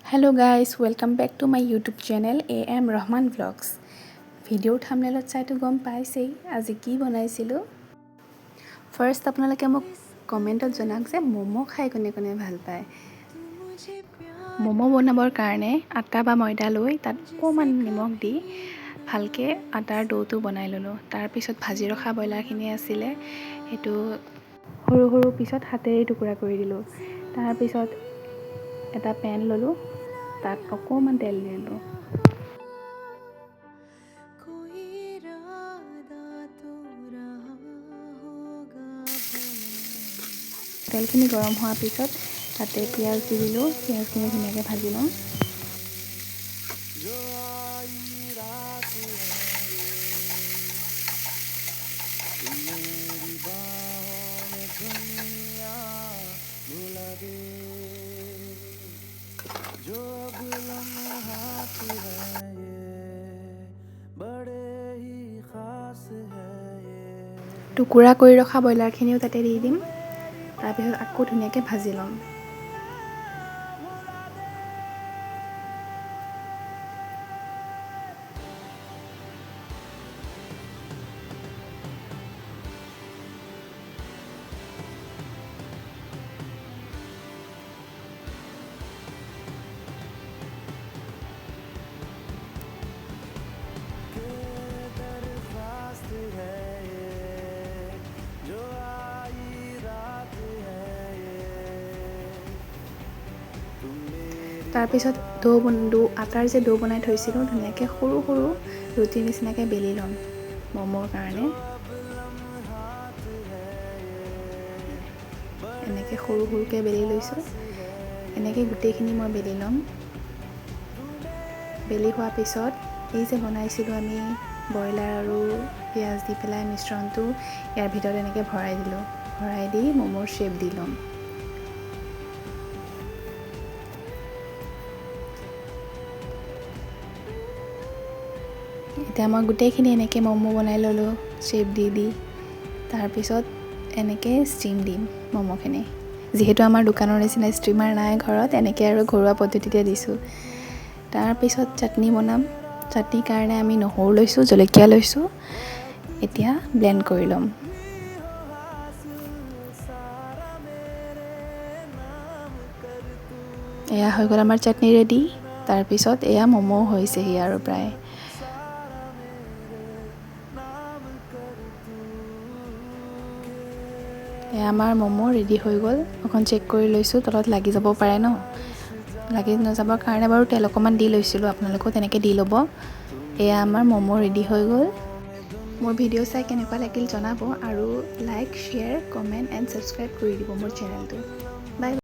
Hello guys, welcome back to my YouTube channel AM Rahman Vlogs. Video' থাম্বনেইলত চাইতো গম পাইছেই আজি কি বনাইছিলোঁ। ফাৰ্ষ্ট আপোনালোকে মোক কমেণ্টত জনাওক যে ম'ম' খাই কোনে কোনে ভাল পায়। ম'ম' বনাবৰ কাৰণে আটা বা ময়দা লৈ তাত অকণমান নিমখ দি ভালকৈ আটাৰ ডোটো বনাই ল'লোঁ। তাৰপিছত ভাজি ৰখা ব্ৰইলাৰখিনি আছিলে সেইটো সৰু সৰু পিছত হাতেৰে টুকুৰা কৰি দিলোঁ। তাৰপিছত এটা পেন ল'লোঁ, তাত অকণমান তেল দিলোঁ। তেলখিনি গৰম হোৱাৰ পিছত তাতে পিঁয়াজ দি দিলোঁ। পিঁয়াজখিনি ধুনীয়াকৈ ভাজি লওঁ। টুকুৰা কৰি ৰখা ব্ৰইলাৰখিনিও তাতে দি দিম। তাৰপিছত আকৌ ধুনীয়াকৈ ভাজি ল'ম। তাৰপিছত আটাৰ যে ডো বনাই থৈছিলোঁ ধুনীয়াকৈ সৰু সৰু ৰুটিৰ নিচিনাকৈ বেলি ল'ম ম'মৰ কাৰণে। এনেকৈ সৰু সৰুকৈ বেলি লৈছোঁ। এনেকৈ গোটেইখিনি মই বেলি ল'ম। বেলি হোৱাৰ পিছত এই যে বনাইছিলোঁ আমি ব্ৰইলাৰ আৰু পিঁয়াজ দি পেলাই মিশ্ৰণটো ইয়াৰ ভিতৰত এনেকৈ ভৰাই দিলোঁ। ভৰাই দি ম'মৰ শ্বেপ দি ল'ম। এতিয়া মই গোটেইখিনি এনেকৈ ম'ম' বনাই ল'লোঁ শ্বেপ দি দি। তাৰপিছত এনেকৈ ষ্টিম দিম ম'ম'খিনি। যিহেতু আমাৰ দোকানৰ নিচিনা ষ্টিমাৰ নাই ঘৰত, এনেকৈ আৰু ঘৰুৱা পদ্ধতিতে দিছোঁ। তাৰপিছত চাটনি বনাম। চাটনিৰ কাৰণে আমি নহৰু লৈছোঁ, জলকীয়া লৈছোঁ। এতিয়া ব্লেণ্ড কৰি ল'ম। এয়া হৈ গ'ল আমাৰ চাটনি ৰেডি। তাৰপিছত এয়া ম'ম' হৈছেহি আৰু প্ৰায়। এয়া আমাৰ ম'ম' ৰেডি হৈ গ'ল। অকণ চেক কৰি লৈছোঁ, তলত লাগি যাব পাৰে ন। লাগি নাযাবৰ কাৰণে বাৰু তেল অকণমান দি লৈছিলোঁ, আপোনালোকেও তেনেকৈ দি ল'ব। এয়া আমাৰ ম'ম' ৰেডি হৈ গ'ল। মোৰ ভিডিঅ' চাই কেনেকুৱা লাগিল জনাব আৰু like, share, comment and subscribe কৰি দিব মোৰ চেনেলটো। বাই।